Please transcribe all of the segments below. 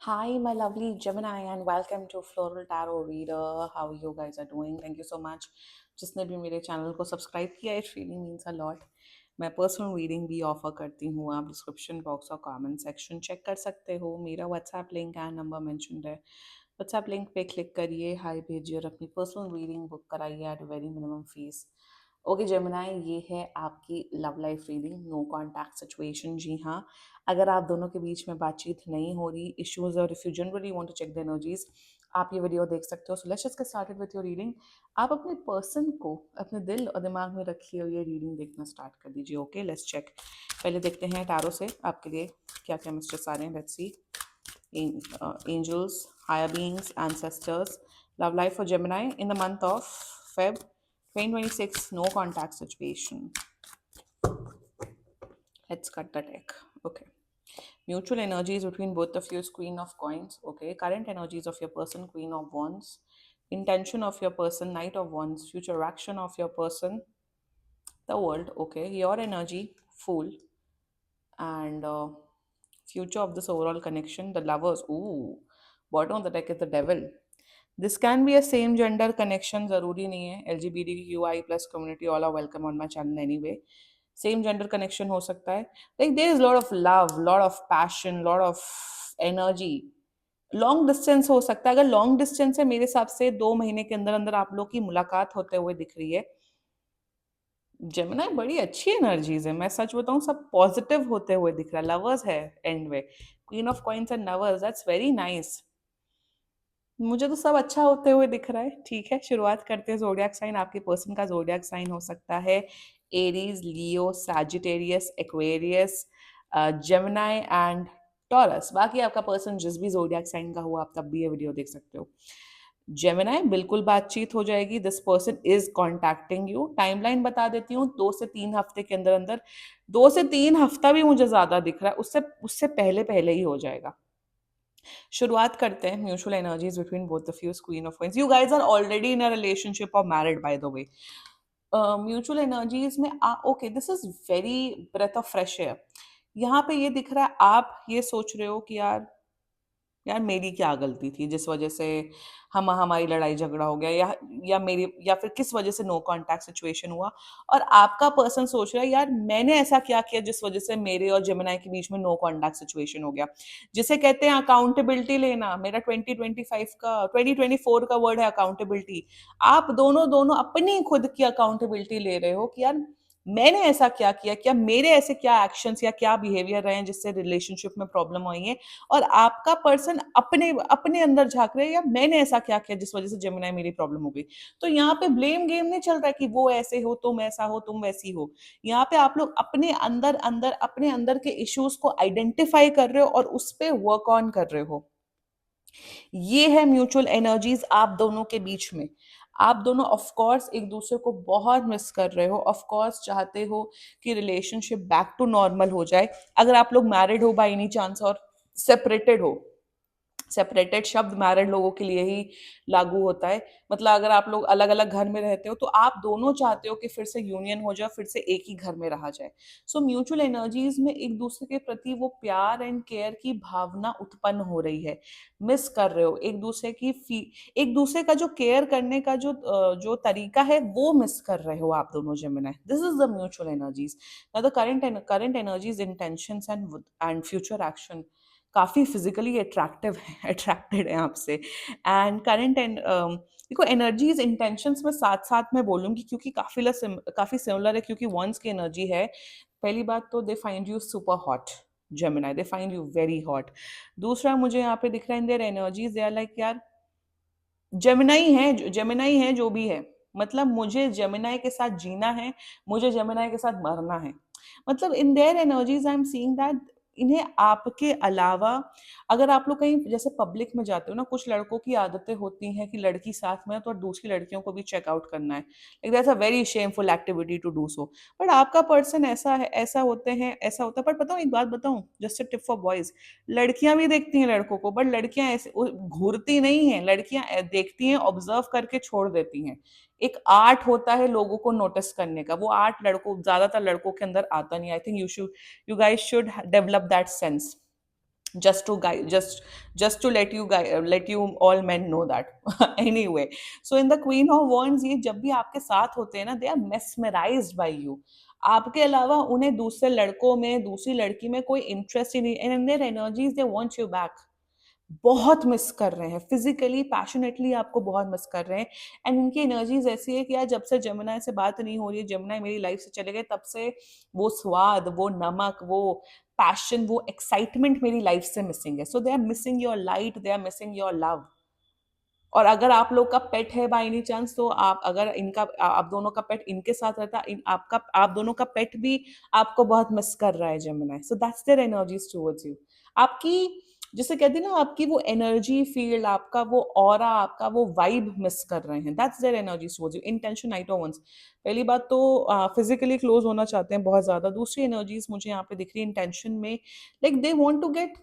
Hi, my lovely Gemini, and welcome to Floral Tarot Reader. How you guys are doing? Thank you so much. जिसने भी मेरे channel को subscribe किया, it really means a lot. मैं personal reading भी offer करती हूँ. आप डिस्क्रिप्शन बॉक्स और कमेंट सेक्शन चेक कर सकते हो. मेरा WhatsApp link and number mentioned है. व्हाट्सएप लिंक पे क्लिक करिए, हाय भेजिए और अपनी पर्सनल रीडिंग बुक कराइए at very minimum fees. Okay Gemini, ये है आपकी love life reading. No contact situation. जी हाँ, अगर आप दोनों के बीच में बातचीत नहीं हो रही, इश्यूज, और if you generally want to check the energies, आप ये वीडियो देख सकते हो. So let's just get started with your reading. आप अपने पर्सन को अपने दिल और दिमाग में रखिए और ये रीडिंग देखना स्टार्ट कर दीजिए. Okay, let's check. पहले देखते हैं टैरो से आपके लिए क्या क्या मैसेजेस आ रहे हैं. Let's see. Angels, higher beings, ancestors, love life for Gemini in the month of Feb 2026. No contact situation. Let's cut the deck. Okay. Mutual energies between both of you is Queen of Coins. Okay. Current energies of your person, Queen of Wands. Intention of your person, Knight of Wands. Future action of your person, the World. Okay. Your energy, Fool. And future of this overall connection, the Lovers. Ooh. Bottom of the deck is the Devil. This can be a same gender connection. ज़रूरी नहीं है. LGBTQI+ community all are welcome on my channel anyway. Same gender connection हो सकता है. Like there is lot of love, lot of passion, lot of energy. Long distance हो सकता है. अगर लॉन्ग डिस्टेंस है, मेरे हिसाब से 2 महीने के अंदर अंदर आप लोग की मुलाकात होते हुए दिख रही है. जेमिनी बड़ी अच्छी एनर्जीज है. मैं सच बताऊं, सब पॉजिटिव होते हुए दिख रहा है. लवर्स है एंड में. Queen of coins and lovers, that's very nice. मुझे तो सब अच्छा होते हुए दिख रहा है. ठीक है, शुरुआत करते हैं. जोडियाक साइन. आपके पर्सन का जोडियाक साइन हो सकता है Aries, Leo, Sagittarius, Aquarius, Gemini and taurus. बाकी आपका पर्सन जिस भी जोडियाक साइन का हुआ, आप तब भी ये वीडियो देख सकते हो. जेमिनी, बिल्कुल बातचीत हो जाएगी. This person is contacting you. Timeline बता देती हूँ, 2 से 3 हफ्ते के अंदर अंदर. 2 से 3 हफ्ता भी मुझे ज्यादा दिख रहा है. उससे उससे पहले पहले ही हो जाएगा. शुरुआत करते हैं. Mutual energies between both of you, queen of wands. You guys are already in a relationship और married by the way. Mutual energies में okay, this is very breath of fresh air. यहाँ पे ये दिख रहा है, आप ये सोच रहे हो कि यार यार मेरी क्या गलती थी जिस वजह से हमारी लड़ाई झगड़ा हो गया, या मेरी, या फिर किस वजह से नो कांटेक्ट सिचुएशन हुआ. और आपका पर्सन सोच रहा है, यार मैंने ऐसा क्या किया जिस वजह से मेरे और जेमिनी के बीच में नो कांटेक्ट सिचुएशन हो गया. जिसे कहते हैं अकाउंटेबिलिटी लेना. मेरा 2024 का वर्ड है अकाउंटेबिलिटी. आप दोनों दोनों अपनी खुद की अकाउंटेबिलिटी ले रहे हो कि यार मैंने ऐसा क्या किया, क्या मेरे ऐसे क्या एक्शंस या क्या बिहेवियर रहे हैं जिससे रिलेशनशिप में प्रॉब्लम आई है. और आपका पर्सन अपने अपने अंदर झांक रहे हैं, या मैंने ऐसा क्या किया जिस वजह से जेमिनी मेरी प्रॉब्लम हो गई. तो यहाँ पे ब्लेम गेम नहीं चल रहा है कि वो ऐसे हो, तुम ऐसा हो, तुम वैसी हो. यहाँ पे आप लोग अपने अंदर के इश्यूज को आइडेंटिफाई कर रहे हो और उस पर वर्क ऑन कर रहे हो. ये है म्यूचुअल एनर्जीज आप दोनों के बीच में. आप दोनों ऑफ कोर्स एक दूसरे को बहुत मिस कर रहे हो. ऑफ कोर्स चाहते हो कि रिलेशनशिप बैक टू नॉर्मल हो जाए. अगर आप लोग मैरिड हो बाय एनी चांस और सेपरेटेड हो. सेपरेटेड शब्द मैरिड लोगों के लिए ही लागू होता है. मतलब अगर आप लोग अलग अलग घर में रहते हो तो आप दोनों चाहते हो कि फिर से यूनियन हो जाए, फिर से एक ही घर में रहा जाए. सो म्यूचुअल एनर्जीज में एक दूसरे के प्रति वो प्यार एंड केयर की भावना उत्पन्न हो रही है. मिस कर रहे हो एक दूसरे की एक दूसरे का जो केयर करने का जो तरीका है, वो मिस कर रहे हो आप दोनों Gemini. This is the mutual energies. Now the current energies, intentions and future action काफी फिजिकली अट्रैक्टेड है आपसे. एंड करंट एंड देखो, एनर्जीज इंटेंशंस में साथ साथ में बोलूंगी क्योंकि काफी सिमिलर है. क्योंकि वंस की एनर्जी है. पहली बात तो they find you super hot. Gemini, they find you very hot. दूसरा मुझे यहाँ पे दिख रहा है in their energies, they are like यार जेमिनी है जो भी है. मतलब मुझे जेमिनी के साथ जीना है, मुझे जेमिनी के साथ मरना है. मतलब इन their energies I am seeing that इन्हें आपके अलावा, अगर आप लोग कहीं जैसे पब्लिक में जाते हो ना, कुछ लड़कों की आदतें होती हैं कि लड़की साथ में है तो दूसरी लड़कियों को भी चेकआउट करना है. Like that's a very shameful activity to do so. But आपका पर्सन ऐसा है, ऐसा होता है. पर बताऊं, एक बात बताऊं, just a tip for boys. लड़कियां भी देखती हैं लड़कों को, बट लड़कियां ऐसे घूरती नहीं हैं. लड़कियां देखती हैं, ऑब्जर्व करके छोड़ देती हैं. एक आर्ट होता है लोगों को नोटिस करने का. वो आर्ट ज्यादातर लड़कों के अंदर आता नहीं. I think you guys should develop that sense. just to let you all men know that. Anyway, so in the Queen of Wands, ये जब भी आपके साथ होते हैं ना, they are mesmerized by you. आपके अलावा उन्हें दूसरे लड़कों में, दूसरी लड़की में कोई इंटरेस्ट ही नहीं, and in their energies they want you back. बहुत मिस कर रहे हैं, फिजिकली पैशनेटली आपको बहुत मिस कर रहे हैं। एंड इनकी एनर्जीज ऐसी है कि यार, जब से जमुना से बात नहीं हो रही है, जमुना मेरी लाइफ से चले गए, तब से वो स्वाद, वो नमक, वो पैशन, वो एक्साइटमेंट मेरी लाइफ से मिसिंग है। So they are missing your light, they are missing your love. और अगर आप लोग का पेट है बाय एनी चांस, तो आप अगर इनका आप दोनों का पेट इनके साथ रहता, आपका आप दोनों का पेट भी आपको बहुत मिस कर रहा है Gemini. So that's their energies towards you. आपकी, जिसे कहते हैं ना, आपकी वो एनर्जी फील्ड, आपका वो ऑरा, आपका वो वाइब मिस कर रहे हैं। That's their energies towards you. Intention knight of wands, पहली बात तो फिजिकली क्लोज होना चाहते हैं बहुत ज्यादा। दूसरी एनर्जीज मुझे यहाँ पे दिख रही है इंटेंशन में, like they want to get,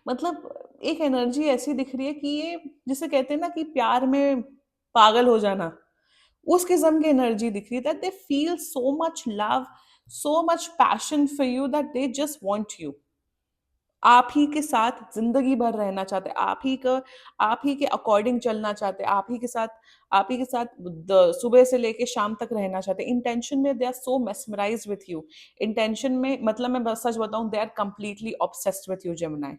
मतलब एक एनर्जी ऐसी दिख रही है कि ये, जिसे कहते हैं ना कि प्यार में पागल हो जाना, उस किस्म की एनर्जी दिख रही है। That they feel so much love, so much passion for you, that they just want you. आप ही के साथ जिंदगी भर रहना चाहते हैं, आप ही के अकॉर्डिंग चलना चाहते हैं, आप ही के साथ सुबह से लेके शाम तक रहना चाहते हैं। इंटेंशन में they are so mesmerize with you. Intention में, मतलब मैं बस सच बताऊं, they are completely obsessed with you Gemini.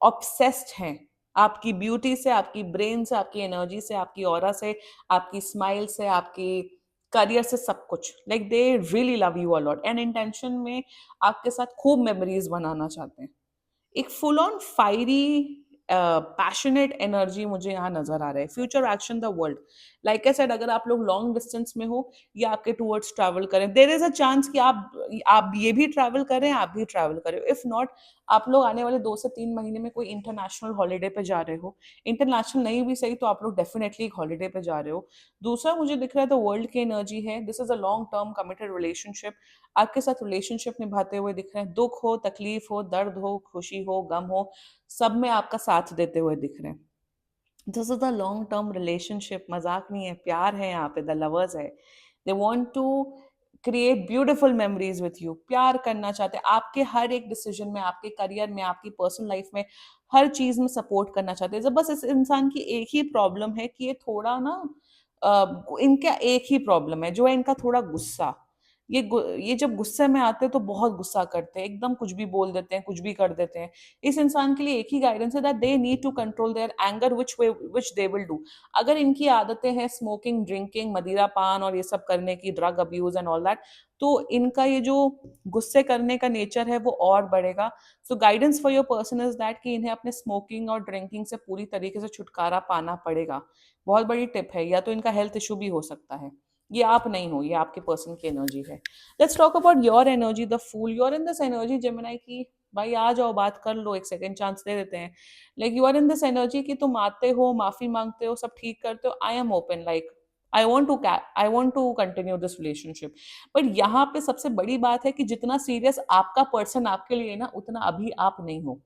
Obsessed हैं आपकी ब्यूटी से, आपकी ब्रेन से, आपकी एनर्जी से, आपकी ऑरा से, आपकी स्माइल से, आपकी करियर से, सब कुछ। Like they really love you a lot. And intention में आपके साथ खूब मेमोरीज बनाना चाहते हैं। एक full on fiery passionate energy मुझे यहाँ नजर आ रहा है। Future action the world, like I said, अगर आप लोग लॉन्ग डिस्टेंस में हो या आपके टूवर्ड्स ट्रैवल करें, देर इज अ चांस कि आप ये भी ट्रैवल करें, आप भी ट्रैवल करें। इफ नॉट, आप लोग आने वाले 2 से 3 महीने में कोई इंटरनेशनल हॉलीडे पे जा रहे हो। इंटरनेशनल नहीं भी सही, तो आप लोग डेफिनेटली एक हॉलीडे पे जा रहे हो। दूसरा मुझे दिख रहा है, तो वर्ल्ड की एनर्जी है, this is a long term committed relationship. आपके साथ रिलेशनशिप निभाते हुए दिख रहे हैं। दुख हो, तकलीफ हो, दर्द हो, खुशी हो, गम हो, सब में आपका साथ देते हुए दिख रहे हैं। This is the long term relationship, मजाक नहीं है, प्यार है यहाँ पे, द लवर्स है। They want to create beautiful memories with you. प्यार करना चाहते हैं, आपके हर एक डिसीजन में, आपके करियर में, आपकी पर्सनल लाइफ में, हर चीज में सपोर्ट करना चाहते हैं। जब बस इस इंसान की एक ही प्रॉब्लम है कि ये थोड़ा ना, इनका एक ही प्रॉब्लम है, जो है इनका थोड़ा गुस्सा। ये जब गुस्से में आते हैं तो बहुत गुस्सा करते हैं, एकदम कुछ भी बोल देते हैं, कुछ भी कर देते हैं। इस इंसान के लिए एक ही गाइडेंस है, that they need to control their anger, which they will do. अगर इनकी आदतें हैं स्मोकिंग, ड्रिंकिंग, मदिरा पान और ये सब करने की, drug abuse and all that, तो इनका ये जो गुस्से करने का नेचर है वो और बढ़ेगा। So guidance for your person is that कि इन्हें अपने स्मोकिंग और ड्रिंकिंग से पूरी तरीके से छुटकारा पाना पड़ेगा। बहुत बड़ी टिप है, या तो इनका हेल्थ इशू भी हो सकता है। ये आप नहीं हो, ये आपके पर्सन की एनर्जी है। Let's talk about your energy, the fool. You are in this energy Gemini की, भाई आ जाओ, बात कर लो, एक सेकंड चांस दे देते हैं। Like you are in this energy कि तुम आते हो, माफी मांगते हो, सब ठीक करते हो, I am open, like I want to continue this relationship. But यहाँ पे सबसे बड़ी बात है कि जितना सीरियस आपका पर्सन आपके लिए ना, उतना अभी आप नहीं हो।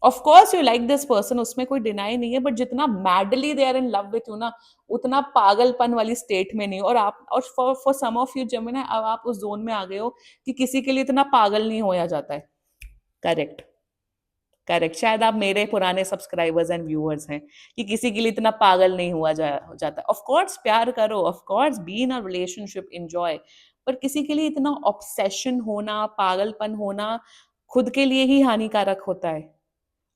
Of course you like this person, उसमें कोई डिनाई नहीं है, बट जितना madly they are in love with you ना, उतना पागलपन वाली स्टेट में नहीं। और आप, और for some of you Gemini, अब आप उस जोन में आ गए हो कि किसी के लिए इतना पागल नहीं होया जाता है। Correct, correct. शायद आप मेरे पुराने सब्सक्राइबर्स एंड व्यूअर्स हैं कि किसी के लिए इतना पागल नहीं हो जाता। ऑफ कोर्स प्यार करो, of course be in a relationship, enjoy, पर किसी के लिए इतना ऑब्सेशन होना, पागलपन होना, खुद के लिए ही हानिकारक होता है।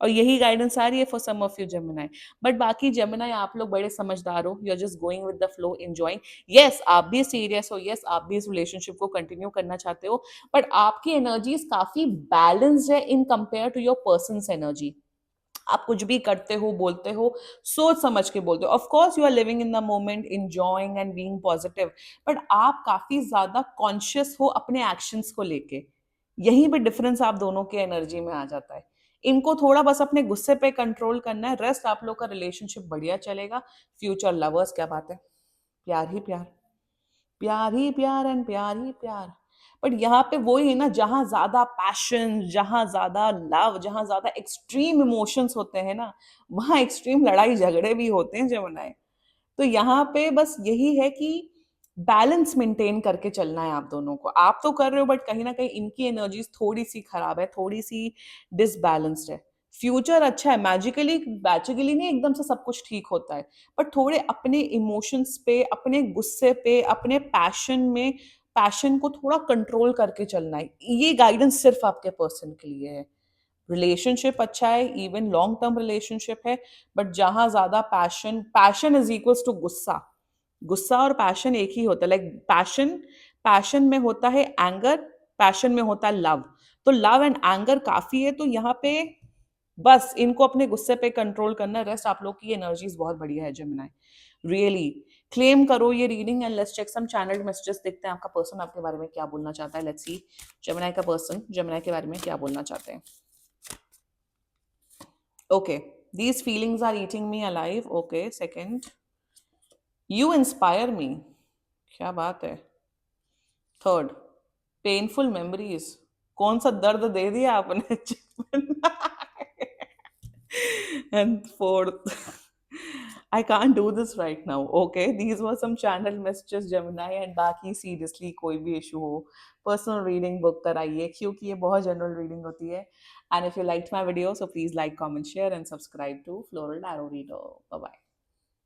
और यही गाइडेंस आ रही है for some of you Gemini. But बाकी जेमिनी, आप लोग बड़े समझदार हो, you are just going with the flow, enjoying. Yes, आप भी सीरियस हो, यस आप भी इस रिलेशनशिप को कंटिन्यू करना चाहते हो, बट आपकी एनर्जीज काफी बैलेंस्ड है in compare to your person's energy. आप कुछ भी करते हो, बोलते हो, सोच समझ के बोलते हो। Of course you are living in the moment, enjoying and being positive, but आप काफी ज्यादा कॉन्शियस हो अपने एक्शंस को लेके। यहीं पे डिफरेंस आप दोनों के एनर्जी में आ जाता है। इनको थोड़ा बस अपने गुस्से पे कंट्रोल करना है, रेस्ट आप लोग का रिलेशनशिप बढ़िया चलेगा। फ्यूचर लवर्स, क्या बात है, प्यार ही प्यार, प्यार ही प्यार एंड प्यार ही प्यार। बट यहाँ पे वही है ना, जहां ज्यादा पैशन, जहां ज्यादा लव, जहां ज्यादा एक्सट्रीम इमोशंस होते हैं ना, वहां एक्सट्रीम लड़ाई झगड़े भी होते हैं जमुनाए। तो यहाँ पे बस यही है कि बैलेंस मेंटेन करके चलना है आप दोनों को। आप तो कर रहे हो बट कहीं ना कहीं इनकी एनर्जीज थोड़ी सी खराब है, थोड़ी सी डिसबैलेंस्ड है। फ्यूचर अच्छा है, मैजिकली मैजिकली नहीं एकदम से सब कुछ ठीक होता है, बट थोड़े अपने इमोशंस पे, अपने गुस्से पे, अपने पैशन में, पैशन को थोड़ा कंट्रोल करके चलना है। ये गाइडेंस सिर्फ आपके पर्सन के लिए है। रिलेशनशिप अच्छा है, इवन लॉन्ग टर्म रिलेशनशिप है, बट जहां ज्यादा passion, passion is equals to गुस्सा। गुस्सा और पैशन एक ही होता है। लाइक पैशन, पैशन में होता है एंगर, पैशन में होता है लव। तो लव एंड एंगर काफी है, तो यहाँ पे बस इनको अपने गुस्से पे कंट्रोल करना, रेस्ट आप लोग की एनर्जीज बहुत बढ़िया है जेमिनाई। रियली क्लेम करो ये reading and let's check some channelled messages, देखते हैं आपका पर्सन आपके बारे में क्या बोलना चाहता है। लेट्स सी जेमिनाई का पर्सन जेमिनाई के बारे में क्या बोलना चाहते हैं। Okay, these feelings are eating me alive. Okay, second, you inspire me. क्या बात है। Third, painful memories. कौन सा दर्द दे दिया आपने। And fourth, I can't do this right now. Okay, these were some channel messages Gemini, and बाकी seriously कोई भी issue हो personal reading book कराइए, क्योंकि ये बहुत general reading होती है। And if you liked my video, so please like, comment, share and subscribe to Floral Tarot Reader. Bye bye.